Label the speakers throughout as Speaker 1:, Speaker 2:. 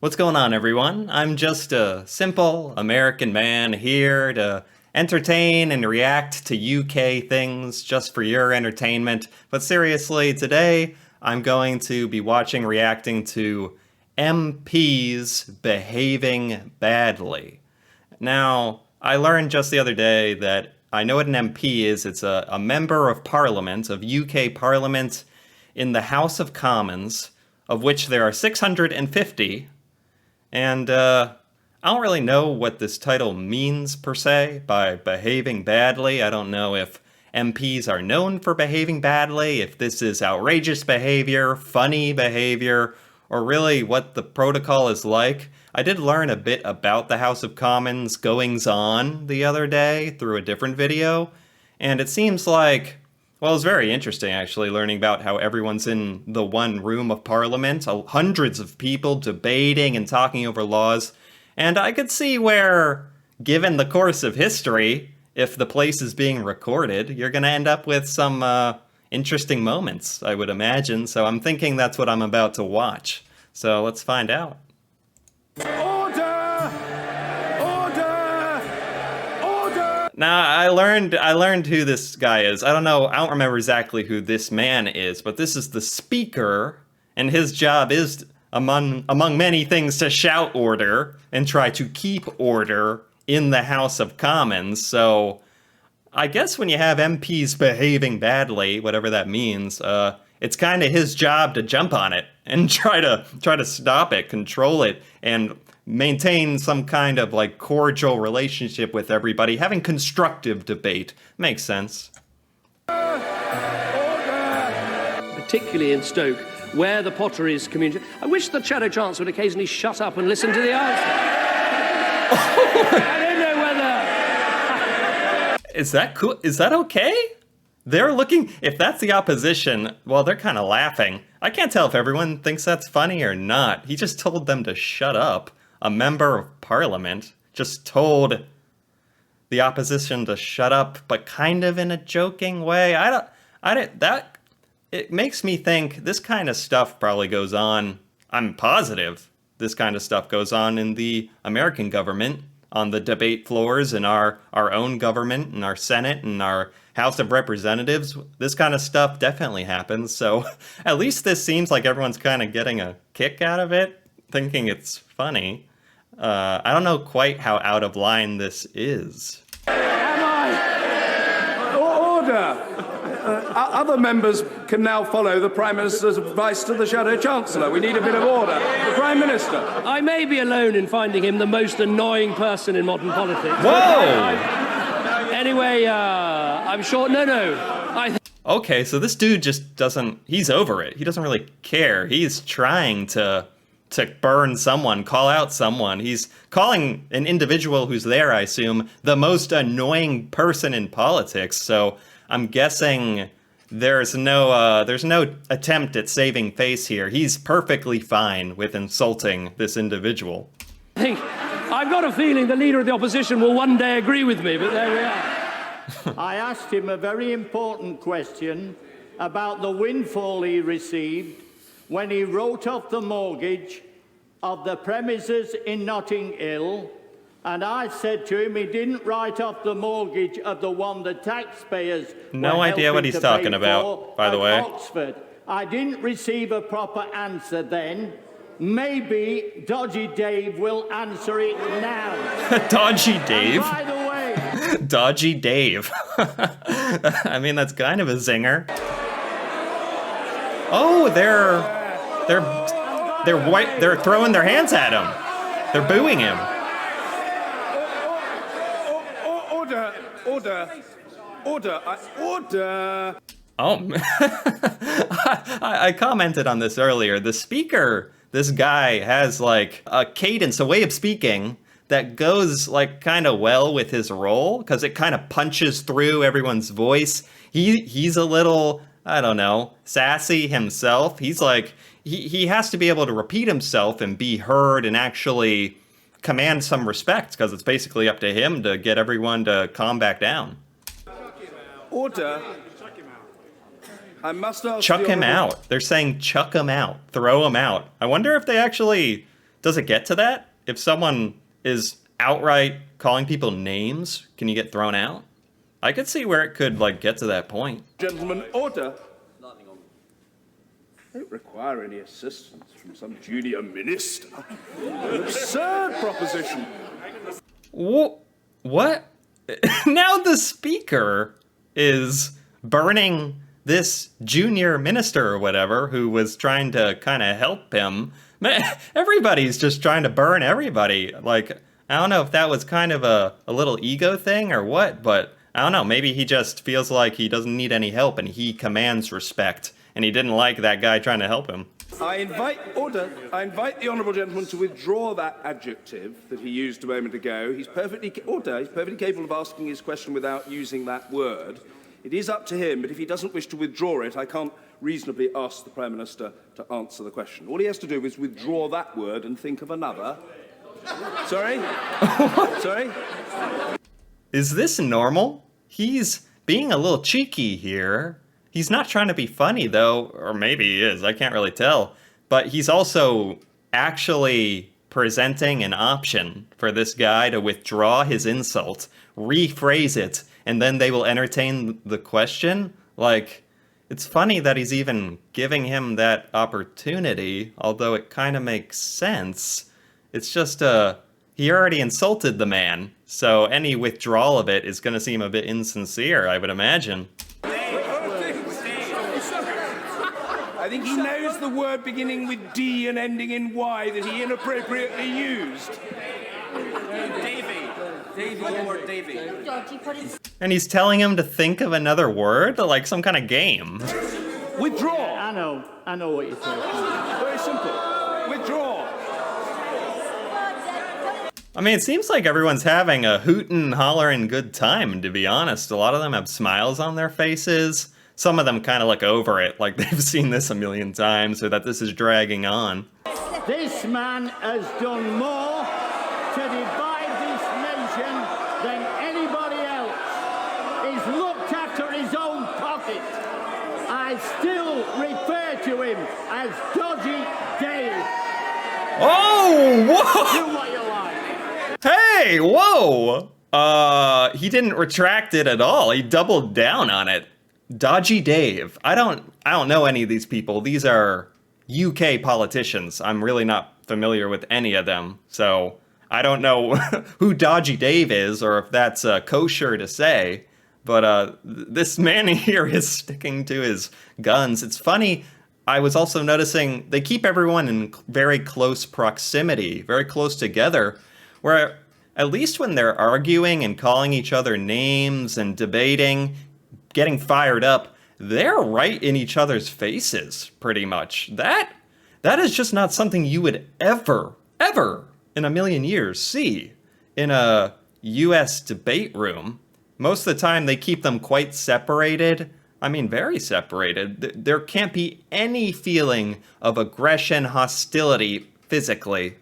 Speaker 1: What's going on, everyone? I'm just a simple American man here to entertain and react to UK things just for your entertainment. But seriously, today I'm going to be reacting to MPs behaving badly. Now, I learned just the other day that I know what an MP is. It's a member of Parliament, of UK Parliament, in the House of Commons, of which there are 650. And I don't really know what this title means per se by behaving badly. I don't know if MPs are known for behaving badly, if this is outrageous behavior, funny behavior, or really what the protocol is like. I did learn a bit about the House of Commons goings-on the other day through a different video, and it seems like, well, it's very interesting actually learning about how everyone's in the one room of Parliament, hundreds of people debating and talking over laws, and I could see where, given the course of history, if the place is being recorded, you're going to end up with some interesting moments, I would imagine, so I'm thinking that's what I'm about to watch. So let's find out.
Speaker 2: Order! Order! Order!
Speaker 1: Now, I learned who this guy is. I don't remember exactly who this man is, but this is the Speaker, and his job is, among many things, to shout order and try to keep order in the House of Commons. So I guess when you have MPs behaving badly, whatever that means, it's kind of his job to jump on it and try to stop it, control it, and maintain some kind of like cordial relationship with everybody, having constructive debate. Makes sense.
Speaker 3: Particularly in Stoke, where the Potteries community. I wish the Shadow Chancellor would occasionally shut up and listen to the answer. I don't know whether.
Speaker 1: Is that cool? Is that okay? They're looking, if that's the opposition, well, they're kind of laughing. I can't tell if everyone thinks that's funny or not. He just told them to shut up. A member of Parliament just told the opposition to shut up, but kind of in a joking way. It makes me think this kind of stuff probably goes on. I'm positive this kind of stuff goes on in the American government, on the debate floors in our own government, in our Senate, and our House of Representatives. This kind of stuff definitely happens, so at least this seems like everyone's kind of getting a kick out of it, thinking it's funny. I don't know quite how out of line this is.
Speaker 2: Order! Other members can now follow the Prime Minister's advice to the Shadow Chancellor. We need a bit of order. The Prime Minister.
Speaker 3: I may be alone in finding him the most annoying person in modern politics.
Speaker 1: Whoa!
Speaker 3: Anyway, I'm sure. No.
Speaker 1: Okay, so this dude just doesn't, he's over it. He doesn't really care. He's trying to burn someone, call out someone. He's calling an individual who's there, I assume, the most annoying person in politics. So I'm guessing there's no attempt at saving face here. He's perfectly fine with insulting this individual.
Speaker 3: I've got a feeling the leader of the opposition will one day agree with me, but there we are.
Speaker 4: I asked him a very important question about the windfall he received when he wrote off the mortgage of the premises in Notting Hill, and I said to him he didn't write off the mortgage of the one the taxpayers
Speaker 1: No
Speaker 4: were
Speaker 1: idea what
Speaker 4: helping
Speaker 1: he's
Speaker 4: to
Speaker 1: talking
Speaker 4: pay
Speaker 1: about,
Speaker 4: for
Speaker 1: by the
Speaker 4: at
Speaker 1: way.
Speaker 4: Oxford. I didn't receive a proper answer then. Maybe Dodgy Dave will answer it now.
Speaker 1: Dodgy Dave?
Speaker 4: And by the way,
Speaker 1: Dodgy Dave. I mean, that's kind of a zinger. Oh, they're throwing their hands at him. They're booing him.
Speaker 2: Order!
Speaker 1: Oh, I commented on this earlier. The Speaker, this guy has like a cadence, a way of speaking that goes like kind of well with his role because it kind of punches through everyone's voice. He's a little, I don't know, sassy himself. He's like, he has to be able to repeat himself and be heard and actually command some respect because it's basically up to him to get everyone to calm back down.
Speaker 2: Order. I must ask
Speaker 1: Chuck him out. They're saying chuck him out, throw him out. I wonder if they actually does it get to that? If someone is outright calling people names, can you get thrown out? I could see where it could like get to that point.
Speaker 2: Gentlemen, order. Don't require any assistance from some junior minister. An absurd proposition.
Speaker 1: What? Now the speaker is burning this junior minister or whatever who was trying to kind of help him. Man, everybody's just trying to burn everybody. Like, I don't know if that was kind of a little ego thing or what, but I don't know. Maybe he just feels like he doesn't need any help and he commands respect. And he didn't like that guy trying to help him.
Speaker 2: I invite the honourable gentleman to withdraw that adjective that he used a moment ago. He's perfectly capable of asking his question without using that word. It is up to him, but if he doesn't wish to withdraw it, I can't reasonably ask the Prime Minister to answer the question. All he has to do is withdraw that word and think of another. Sorry? Sorry?
Speaker 1: Is this normal? He's being a little cheeky here. He's not trying to be funny, though, or maybe he is, I can't really tell. But he's also actually presenting an option for this guy to withdraw his insult, rephrase it, and then they will entertain the question. Like, it's funny that he's even giving him that opportunity, although it kind of makes sense. It's just, he already insulted the man, so any withdrawal of it is going to seem a bit insincere, I would imagine.
Speaker 2: I think he knows the word beginning with D and ending in Y that he inappropriately used.
Speaker 1: And he's telling him to think of another word, like some kind of game.
Speaker 2: Withdraw.
Speaker 4: I know what you're talking about.
Speaker 2: Very simple. Withdraw.
Speaker 1: I mean, it seems like everyone's having a hootin' hollering good time, to be honest. A lot of them have smiles on their faces. Some of them kind of look over it, like they've seen this a million times, or that this is dragging on.
Speaker 4: This man has done more to divide this nation than anybody else. He's looked after his own pocket. I still refer to him as Dodgy Dave.
Speaker 1: Oh, whoa!
Speaker 4: Do what you like.
Speaker 1: Hey, whoa! He didn't retract it at all. He doubled down on it. Dodgy Dave. I don't know any of these people. These are UK politicians. I'm really not familiar with any of them. So I don't know who Dodgy Dave is or if that's kosher to say. But this man here is sticking to his guns. It's funny. I was also noticing they keep everyone in very close proximity, very close together, where at least when they're arguing and calling each other names and debating, getting fired up, they're right in each other's faces, pretty much. That is just not something you would ever in a million years see in a US debate room. Most of the time they keep them quite separated. I mean, very separated. There can't be any feeling of aggression, hostility physically,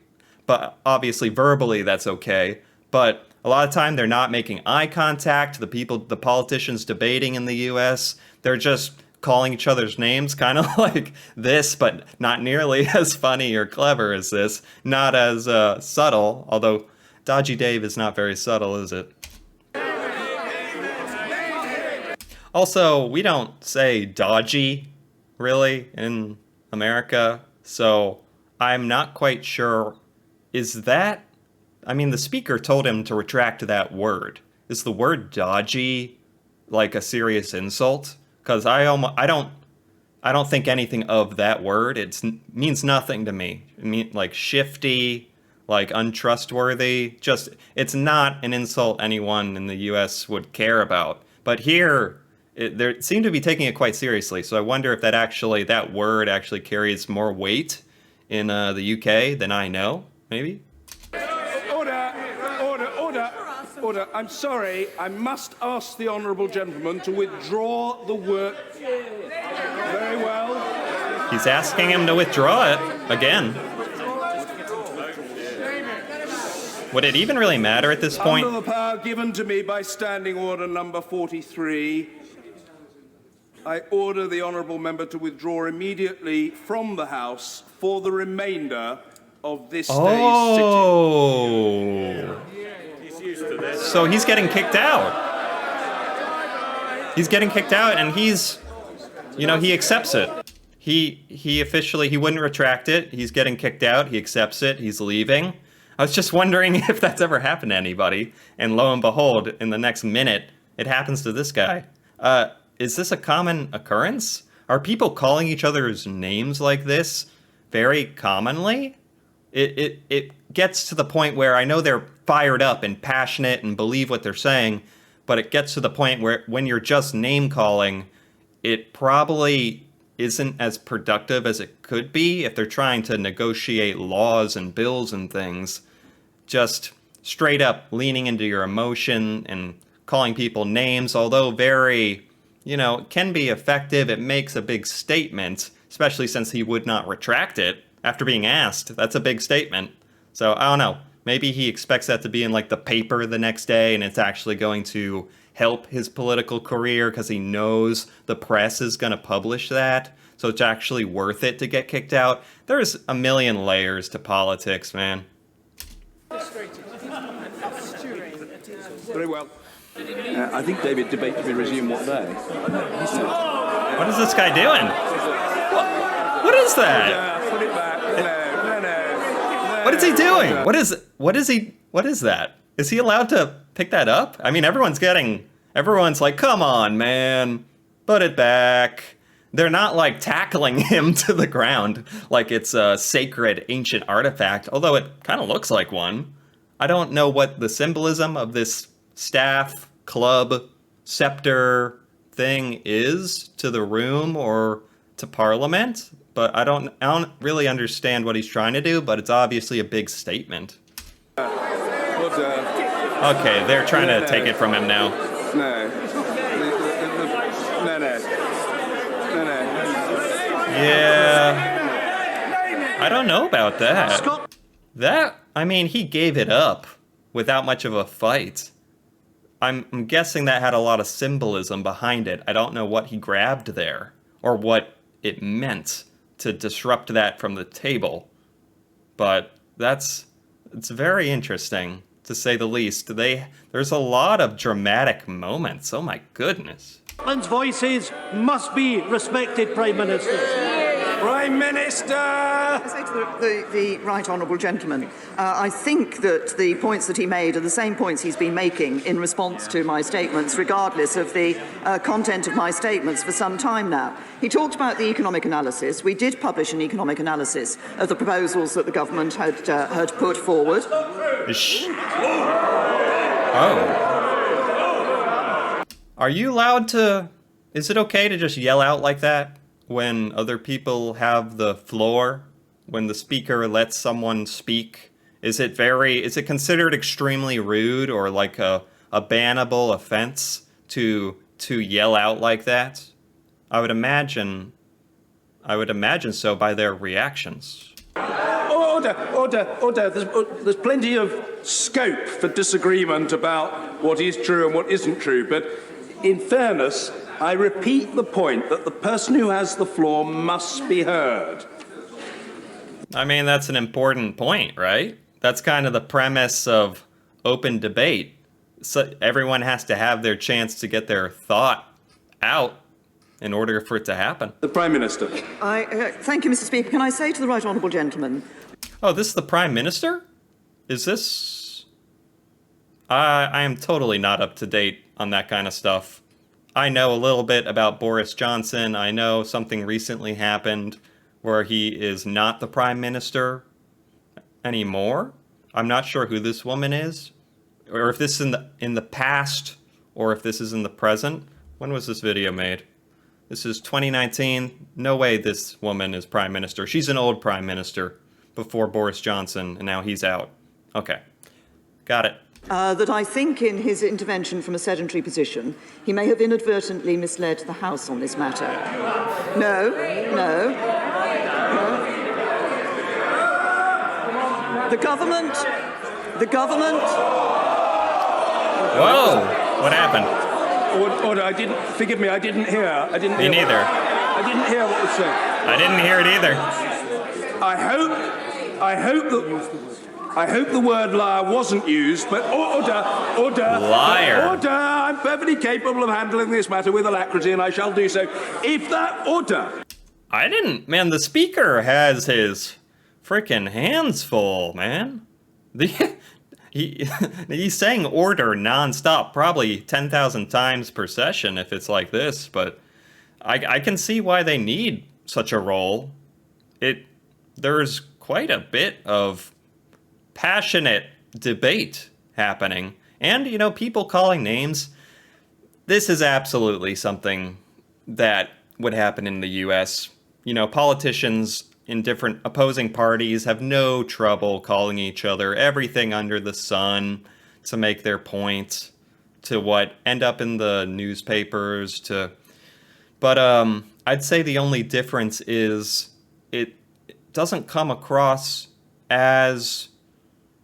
Speaker 1: but obviously verbally that's okay. But a lot of time they're not making eye contact. The politicians debating in the US, they're just calling each other's names, kind of like this, but not nearly as funny or clever as this. Not as subtle, although Dodgy Dave is not very subtle, is it? Also, we don't say dodgy, really, in America, so I'm not quite sure. Is that... I mean, the speaker told him to retract that word. Is the word dodgy like a serious insult? Because I don't think anything of that word. It means nothing to me. It means like shifty, like untrustworthy. Just, it's not an insult anyone in the U.S. would care about. But here, they seem to be taking it quite seriously. So I wonder if that word actually carries more weight in the UK than I know. Maybe.
Speaker 2: Order. I'm sorry. I must ask the honourable gentleman to withdraw the word. Very well.
Speaker 1: He's asking him to withdraw it again. Would it even really matter at this point?
Speaker 2: Under the power given to me by Standing Order number 43, I order the honourable member to withdraw immediately from the House for the remainder of this day's sitting.
Speaker 1: Oh. So he's getting kicked out. He's getting kicked out, and he's, he accepts it. He officially, he wouldn't retract it. He's getting kicked out. He accepts it. He's leaving. I was just wondering if that's ever happened to anybody. And lo and behold, in the next minute, it happens to this guy. Is this a common occurrence? Are people calling each other's names like this very commonly? It gets to the point where I know they're fired up and passionate and believe what they're saying, but it gets to the point where when you're just name calling, it probably isn't as productive as it could be if they're trying to negotiate laws and bills and things. Just straight up leaning into your emotion and calling people names, although very, can be effective. It makes a big statement, especially since he would not retract it after being asked. That's a big statement. So I don't know. Maybe he expects that to be in like the paper the next day, and it's actually going to help his political career because he knows the press is going to publish that. So it's actually worth it to get kicked out. There's a million layers to politics, man.
Speaker 2: Very well. I think, David, debate to be resumed what day?
Speaker 1: What is this guy doing? What is that?
Speaker 2: Put it back. No.
Speaker 1: What is he doing? What is that? Is he allowed to pick that up? I mean, everyone's like, come on, man, put it back. They're not like tackling him to the ground like it's a sacred ancient artifact, although it kind of looks like one. I don't know what the symbolism of this staff, club, scepter thing is to the room or to Parliament, but I don't really understand what he's trying to do, but it's obviously a big statement. Okay, they're trying to take it from him now.
Speaker 2: No.
Speaker 1: Yeah. I don't know about that. He gave it up without much of a fight. I'm guessing that had a lot of symbolism behind it. I don't know what he grabbed there or what it meant to disrupt that from the table. But it's very interesting, to say the least. There's a lot of dramatic moments. Oh my goodness.
Speaker 5: Scotland's voices must be respected, Prime Minister.
Speaker 2: Prime Minister!
Speaker 6: I say to the right honourable gentleman, I think that the points that he made are the same points he's been making in response to my statements, regardless of the content of my statements for some time now. He talked about the economic analysis. We did publish an economic analysis of the proposals that the government had put forward.
Speaker 1: Oh. Are you allowed to... Is it okay to just yell out like that when other people have the floor? When the speaker lets someone speak? Is it considered extremely rude or like a bannable offense to yell out like that? I would imagine so by their reactions.
Speaker 2: Order. There's plenty of scope for disagreement about what is true and what isn't true, but in fairness, I repeat the point that the person who has the floor must be heard.
Speaker 1: I mean, that's an important point, right? That's kind of the premise of open debate. So everyone has to have their chance to get their thought out in order for it to happen.
Speaker 2: The Prime Minister.
Speaker 6: Thank you, Mr. Speaker. Can I say to the right honourable gentleman...
Speaker 1: Oh, this is the Prime Minister? Is this... I am totally not up to date on that kind of stuff. I know a little bit about Boris Johnson. I know something recently happened where he is not the Prime Minister anymore. I'm not sure who this woman is, or if this is in the past, or if this is in the present. When was this video made? This is 2019. No way this woman is Prime Minister. She's an old Prime Minister before Boris Johnson, and now he's out. Okay, got it.
Speaker 6: That I think in his intervention from a sedentary position, he may have inadvertently misled the House on this matter. No. The government...
Speaker 1: Whoa! What happened?
Speaker 2: Order, forgive me, I didn't hear.
Speaker 1: Me neither.
Speaker 2: I didn't hear what was said.
Speaker 1: I didn't hear it either.
Speaker 2: I hope the word liar wasn't used, but order.
Speaker 1: Liar.
Speaker 2: Order. I'm perfectly capable of handling this matter with alacrity, and I shall do so. If that order.
Speaker 1: I didn't. Man, the speaker has his freaking hands full, man. He's saying order nonstop, probably 10,000 times per session if it's like this, but I can see why they need such a role. There's quite a bit of passionate debate happening. And, people calling names. This is absolutely something that would happen in the U.S. Politicians in different opposing parties have no trouble calling each other everything under the sun to make their point, to what end up in the newspapers, but I'd say the only difference is it doesn't come across as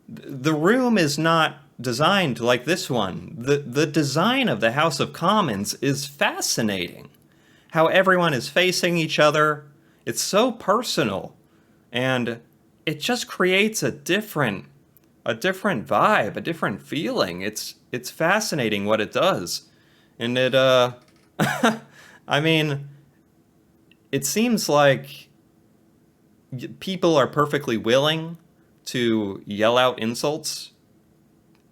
Speaker 1: the room is not designed like this one. The design of the House of Commons is fascinating. How everyone is facing each other. It's so personal, and it just creates a different vibe, a different feeling. It's fascinating what it does, and it I mean, it seems like people are perfectly willing to yell out insults,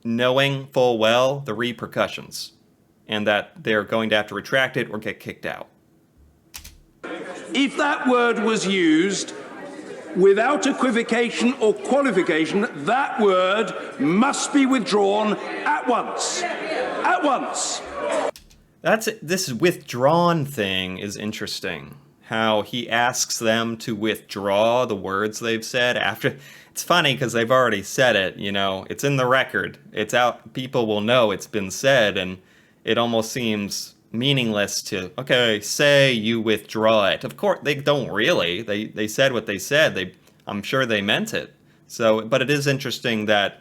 Speaker 1: knowing full well the repercussions, and that they're going to have to retract it or get kicked out.
Speaker 2: If that word was used without equivocation or qualification, that word must be withdrawn at once. At once.
Speaker 1: This withdrawn thing is interesting. How he asks them to withdraw the words they've said after. It's funny because they've already said it, It's in the record. It's out. People will know it's been said, and it almost seems meaningless to, okay, say you withdraw it. Of course, they don't really. They said what they said. I'm sure they meant it. So, but it is interesting that,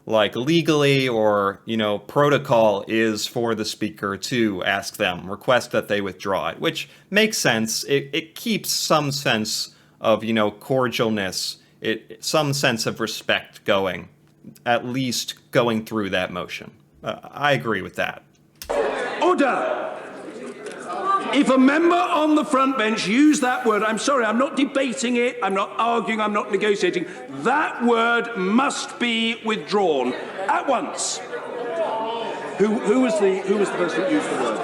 Speaker 1: like, legally or, protocol is for the speaker to ask them, request that they withdraw it, which makes sense. It keeps some sense of, cordialness, some sense of respect going, at least going through that motion. I agree with that.
Speaker 2: Order! If a member on the front bench used that word, I'm sorry, I'm not debating it, I'm not arguing, I'm not negotiating. That word must be withdrawn at once. Who was the person that used the word?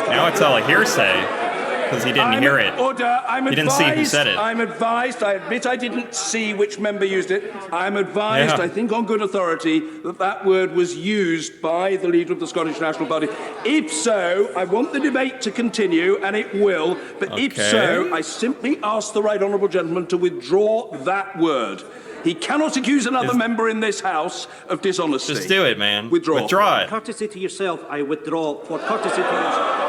Speaker 1: Now it's all a hearsay. Because he didn't hear it.
Speaker 2: Order.
Speaker 1: He didn't see who said it.
Speaker 2: I'm advised, I admit I didn't see which member used it. I'm advised, I think on good authority, that word was used by the leader of the Scottish National Party. If so, I want the debate to continue, and it will. But if so, I simply ask the right honourable gentleman to withdraw that word. He cannot accuse another member in this House of dishonesty.
Speaker 1: Just do it, man.
Speaker 2: Withdraw
Speaker 1: it.
Speaker 5: Courtesy to yourself, I withdraw. For courtesy to yourself.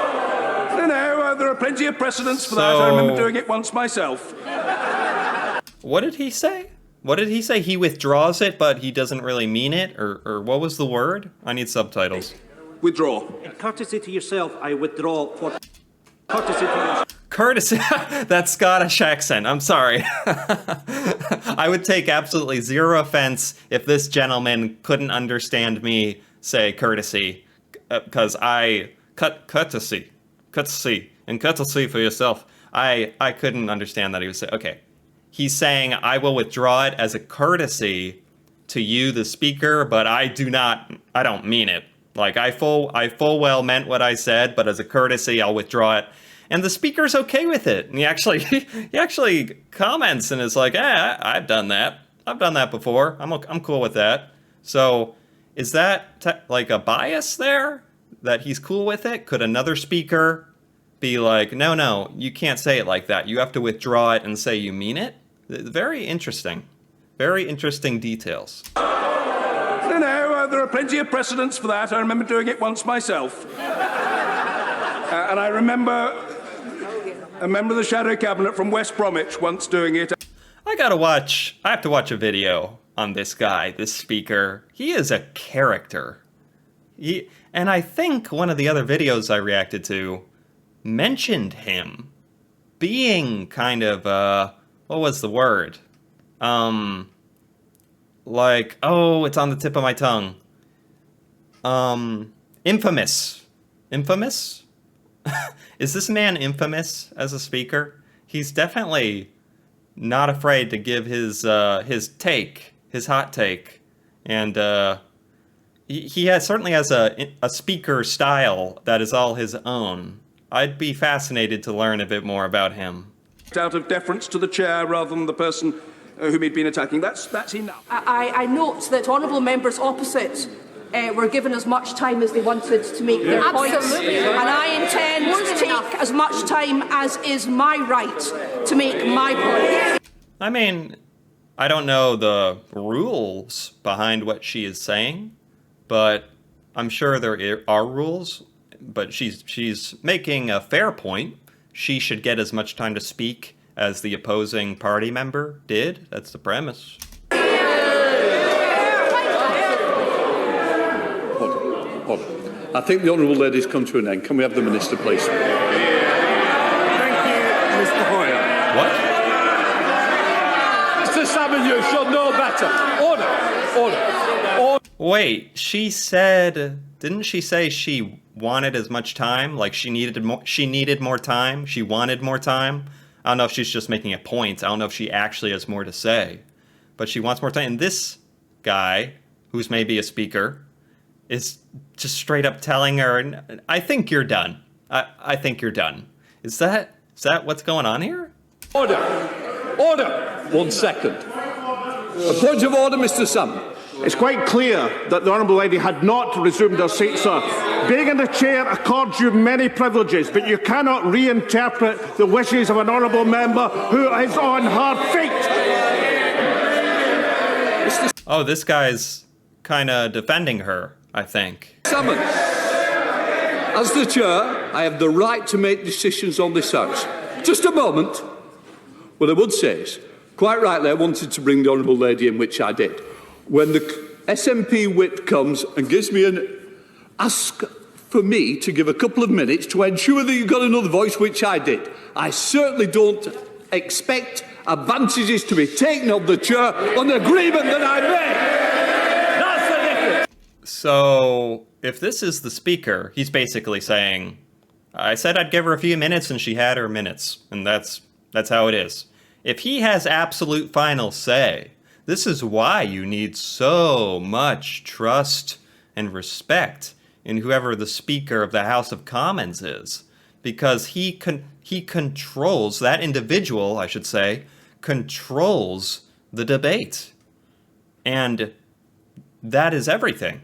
Speaker 2: No, there are plenty of precedents for that. I remember doing it once myself.
Speaker 1: What did he say? What did he say? He withdraws it, but he doesn't really mean it? Or what was the word? I need subtitles.
Speaker 2: Withdraw.
Speaker 5: In courtesy to yourself, I withdraw. For courtesy to yourself.
Speaker 1: Courtesy, that Scottish accent. I'm sorry. I would take absolutely zero offense if this gentleman couldn't understand me say courtesy, because courtesy, and courtesy for yourself. I couldn't understand that he was saying, okay. He's saying, I will withdraw it as a courtesy to you, the speaker, but I don't mean it. Like, I full well meant what I said, but as a courtesy, I'll withdraw it. And the speaker's okay with it. And he actually comments and is like, I've done that. I've done that before. I'm cool with that. So is that like a bias there? That he's cool with it? Could another speaker be like, no, you can't say it like that. You have to withdraw it and say you mean it? Very interesting. Very interesting details.
Speaker 2: No, there are plenty of precedents for that. I remember doing it once myself. And I remember a member of the Shadow Cabinet from West Bromwich once doing it.
Speaker 1: I have to watch a video on this guy, this speaker. He is a character. And I think one of the other videos I reacted to mentioned him being kind of, what was the word? Like, oh, it's on the tip of my tongue. Infamous. Infamous? Is this man infamous as a speaker? He's definitely not afraid to give his take, his hot take, and certainly has a speaker style that is all his own. I'd be fascinated to learn a bit more about him.
Speaker 2: Out of deference to the chair rather than the person whom he'd been attacking. That's enough.
Speaker 7: I note that honourable members opposite were given as much time as they wanted to make their points.
Speaker 8: Absolutely.
Speaker 7: And I intend to take as much time as is my right to make my point.
Speaker 1: I mean, I don't know the rules behind what she is saying, but I'm sure there are rules. But she's making a fair point. She should get as much time to speak as the opposing party member did. That's the premise.
Speaker 9: Hold on. I think the honourable lady's come to an end. Can we have the minister, please?
Speaker 2: Thank you, Mr. Hoyer.
Speaker 1: What?
Speaker 9: Mr. Salmon, you should know better. Order.
Speaker 1: Wait, didn't she say she wanted as much time? Like she needed more time? She wanted more time? I don't know if she's just making a point. I don't know if she actually has more to say. But she wants more time. And this guy, who's maybe a speaker, is just straight up telling her, I think you're done. I think you're done. Is that what's going on here?
Speaker 9: Order. 1 second. A point of order, Mr. Salmon.
Speaker 5: It's quite clear that the Honourable Lady had not resumed her seat, sir. Being in the chair accords you many privileges, but you cannot reinterpret the wishes of an honourable member who is on her feet.
Speaker 1: Oh, this guy's kind of defending her, I think.
Speaker 9: Salmon. As the chair, I have the right to make decisions on this house. Just a moment. What I would say is, quite rightly, I wanted to bring the Honourable Lady in, which I did. When the SNP whip comes and gives me ask for me to give a couple of minutes to ensure that you've got another voice, which I did. I certainly don't expect advantages to be taken of the chair on the agreement that I made. That's the difference.
Speaker 1: So, if this is the speaker, he's basically saying, I said I'd give her a few minutes and she had her minutes. And that's how it is. If he has absolute final say, this is why you need so much trust and respect in whoever the Speaker of the House of Commons is. Because he controls, that individual, I should say, controls the debate. And that is everything.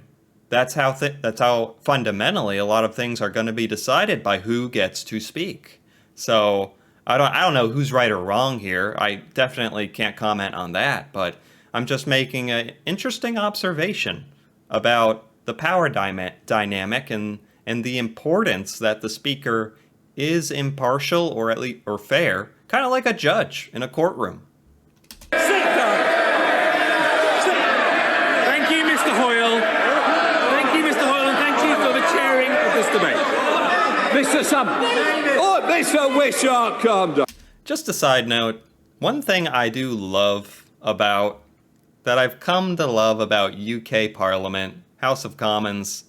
Speaker 1: That's how fundamentally a lot of things are going to be decided by who gets to speak. So I don't know who's right or wrong here. I definitely can't comment on that, but I'm just making an interesting observation about the power dynamic and the importance that the speaker is impartial or fair, kind of like a judge in a courtroom.
Speaker 10: Thank you, Mr. Hoyle. Thank you, Mr. Hoyle, and thank you for the chairing of this debate.
Speaker 9: Mr. Salmon. Oh, Mr. Wishart, calm down.
Speaker 1: Just a side note, one thing I do love that I've come to love about UK Parliament, House of Commons,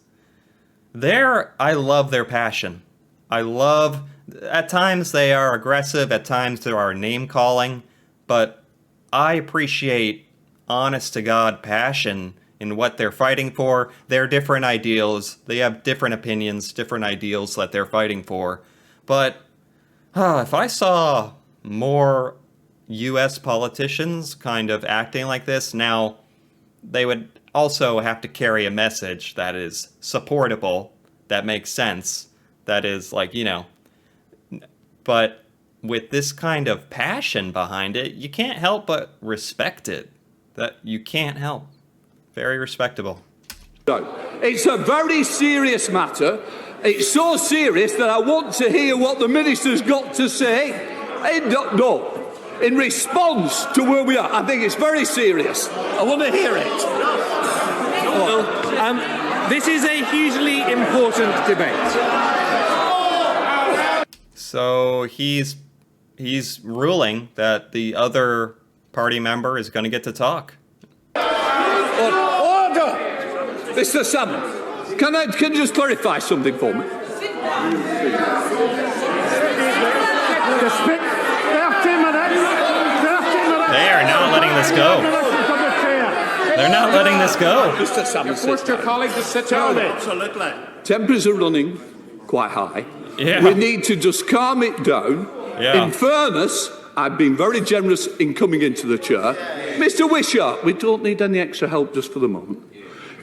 Speaker 1: I love their passion. At times they are aggressive, at times there are name-calling, but I appreciate honest-to-God passion in what they're fighting for. They're different ideals, they have different opinions, different ideals that they're fighting for. But if I saw more US politicians kind of acting like this, now they would also have to carry a message that is supportable, that makes sense, that is like, but with this kind of passion behind it, you can't help but respect it. That you can't help. Very respectable.
Speaker 9: It's a very serious matter. It's so serious that I want to hear what the minister's got to say. In response to where we are. I think it's very serious. I want to hear it.
Speaker 10: Well, this is a hugely important debate.
Speaker 1: So he's ruling that the other party member is going to get to talk.
Speaker 9: Order! Mr. Salmon, can you just clarify something for me?
Speaker 5: To speak 30 minutes. 30 minutes.
Speaker 1: They are not letting this go. They're not letting this go.
Speaker 9: Mr. Salmon,
Speaker 5: Forced your colleague to sit down.
Speaker 4: Absolutely.
Speaker 9: temperatures are running quite high.
Speaker 1: Yeah.
Speaker 9: We need to just calm it down.
Speaker 1: Yeah.
Speaker 9: In fairness, I've been very generous in coming into the chair. Mr. Wishart, we don't need any extra help just for the moment.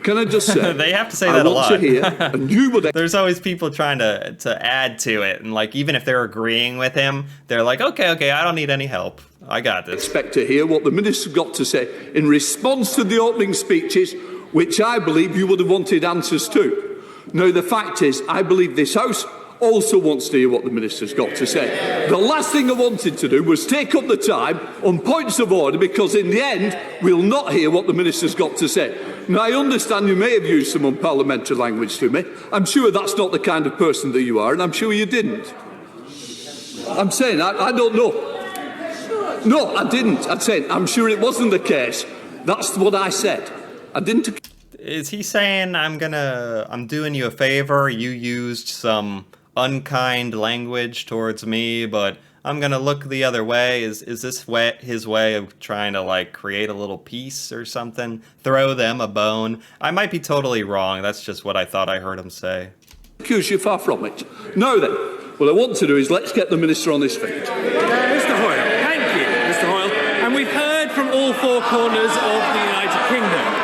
Speaker 9: Can I just say,
Speaker 1: They have to say that a
Speaker 9: I want
Speaker 1: lot.
Speaker 9: to hear, and you would
Speaker 1: There's always people trying to add to it, and like even if they're agreeing with him, they're like, okay, I don't need any help. I got this.
Speaker 9: expect to hear what the minister's got to say in response to the opening speeches, which I believe you would have wanted answers to. Now, the fact is, I believe this House also wants to hear what the minister's got to say. The last thing I wanted to do was take up the time on points of order, because in the end, we'll not hear what the minister's got to say. Now, I understand you may have used some unparliamentary language to me. I'm sure that's not the kind of person that you are, and I'm sure you didn't. I'm saying, I don't know. No, I didn't. I'm saying, I'm sure it wasn't the case. That's what I said. I didn't.
Speaker 1: Is he saying I'm doing you a favor? You used some unkind language towards me, but I'm gonna look the other way. Is this his way of trying to like create a little peace or something? Throw them a bone? I might be totally wrong. That's just what I thought I heard him say.
Speaker 9: Accuse you far from it. Now then, what I want to do is let's get the minister on his feet.
Speaker 10: Mr. Hoyle, thank you, Mr. Hoyle. And we've heard from all four corners of the United Kingdom.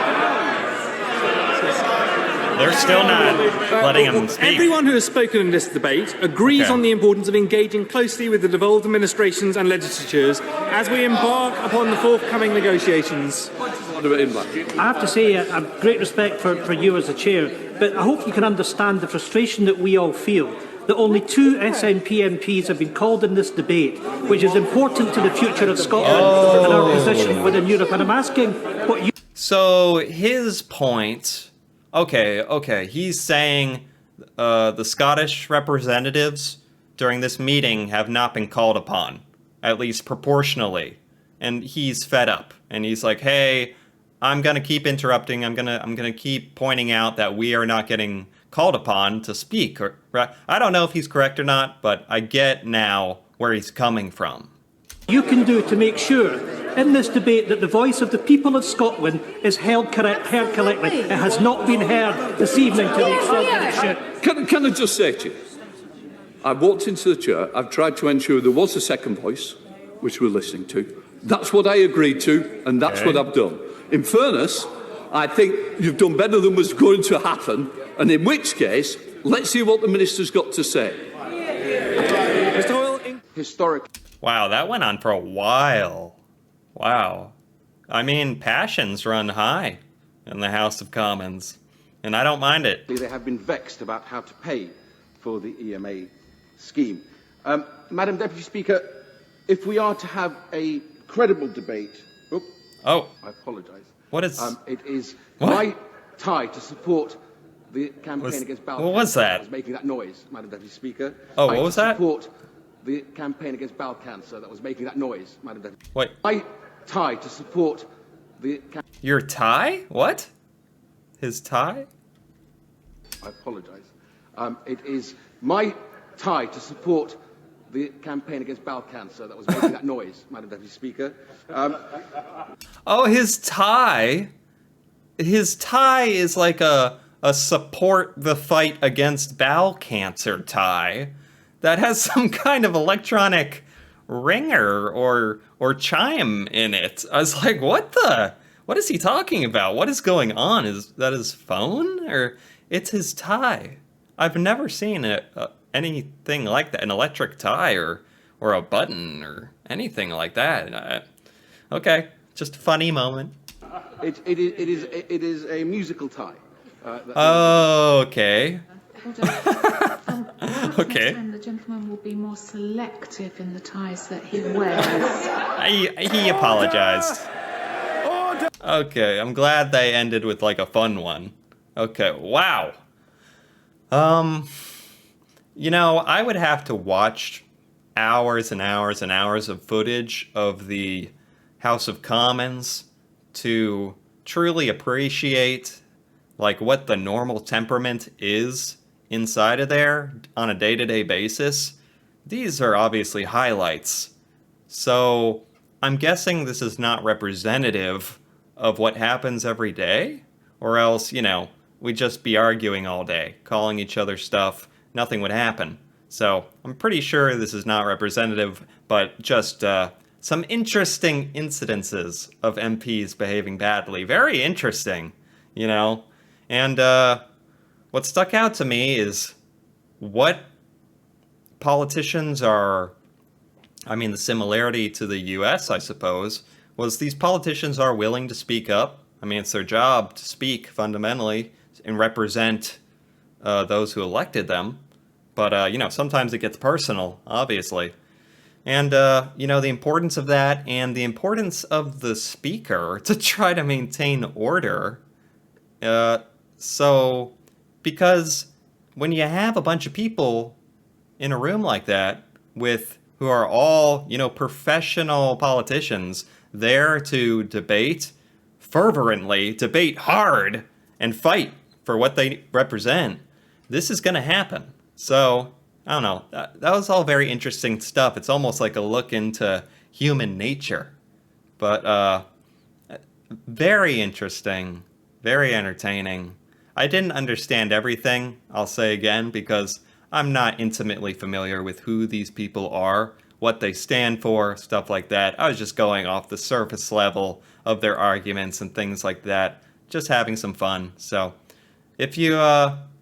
Speaker 1: They're still not letting him speak.
Speaker 10: Everyone who has spoken in this debate agrees
Speaker 1: Okay.
Speaker 10: on the importance of engaging closely with the devolved administrations and legislatures as we embark upon the forthcoming negotiations.
Speaker 8: I have to say, I have great respect for you as a chair, but I hope you can understand the frustration that we all feel that only 2 SNP MPs have been called in this debate, which is important to the future of Scotland and our position within Europe. And I'm asking what you...
Speaker 1: So his point... Okay, he's saying the Scottish representatives during this meeting have not been called upon, at least proportionally. And he's fed up. And he's like, hey, I'm going to keep interrupting. I'm going to keep pointing out that we are not getting called upon to speak. I don't know if he's correct or not, but I get now where he's coming from.
Speaker 8: You can do to make sure in this debate that the voice of the people of Scotland is heard correctly. It has not been heard this evening to the extent that it should.
Speaker 9: Can I just say to you, I walked into the chair, I've tried to ensure there was a second voice, which we're listening to. That's what I agreed to, and that's what I've done. In fairness, I think you've done better than was going to happen, and in which case, let's see what the minister's got to say.
Speaker 10: Mr. Hoyle,
Speaker 9: Historic.
Speaker 1: Wow, that went on for a while. Wow. I mean, passions run high in the House of Commons, and I don't mind it.
Speaker 11: They have been vexed about how to pay for the EMA scheme. Madam Deputy Speaker, if we are to have a credible debate...
Speaker 1: Oh.
Speaker 11: I apologise.
Speaker 1: What is...
Speaker 11: it is
Speaker 1: What?
Speaker 11: my tie to support the campaign against Balfour.
Speaker 1: What was that?
Speaker 11: I was making that noise, Madam Deputy Speaker.
Speaker 1: Oh, what was that?
Speaker 11: Support the campaign against bowel cancer. That was making that noise, Madam Deputy.
Speaker 1: Wait.
Speaker 11: My tie to support the...
Speaker 1: Your tie? What? His tie?
Speaker 11: I apologise. It is my tie to support the campaign against bowel cancer. That was making that noise, Madam Deputy Speaker.
Speaker 1: Oh, his tie? His tie is like a support the fight against bowel cancer tie that has some kind of electronic ringer or chime in it. I was like, what is he talking about? What is going on? Is that his phone? Or it's his tie? I've never seen anything like that, an electric tie or a button or anything like that. Okay, just a funny moment.
Speaker 11: It is a musical tie.
Speaker 1: Oh, okay. Okay.
Speaker 12: And the gentleman will be more selective in the ties that he wears.
Speaker 1: He apologized. Okay, I'm glad they ended with like a fun one. Okay, wow. You know, I would have to watch hours and hours and hours of footage of the House of Commons to truly appreciate like what the normal temperament is inside of there on a day-to-day basis, these are obviously highlights. So I'm guessing this is not representative of what happens every day, or else, you know, we'd just be arguing all day, calling each other stuff, nothing would happen. So I'm pretty sure this is not representative, but just some interesting incidences of MPs behaving badly. Very interesting, you know? And what stuck out to me is what politicians are, I mean, the similarity to the US, I suppose, was these politicians are willing to speak up. I mean, it's their job to speak fundamentally and represent those who elected them. But, you know, sometimes it gets personal, obviously. And, you know, the importance of that and the importance of the speaker to try to maintain order. So, because when you have a bunch of people in a room like that who are all, you know, professional politicians there to debate fervently, debate hard, and fight for what they represent, this is going to happen. So, I don't know. That was all very interesting stuff. It's almost like a look into human nature. But very interesting, very entertaining. I didn't understand everything, I'll say again, because I'm not intimately familiar with who these people are, what they stand for, stuff like that. I was just going off the surface level of their arguments and things like that, just having some fun. So, if you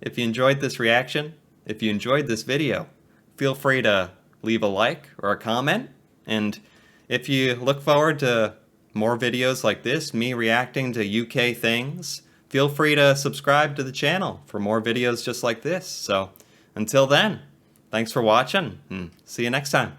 Speaker 1: enjoyed this reaction, if you enjoyed this video, feel free to leave a like or a comment. And if you look forward to more videos like this, me reacting to UK things, feel free to subscribe to the channel for more videos just like this. So until then, thanks for watching and see you next time.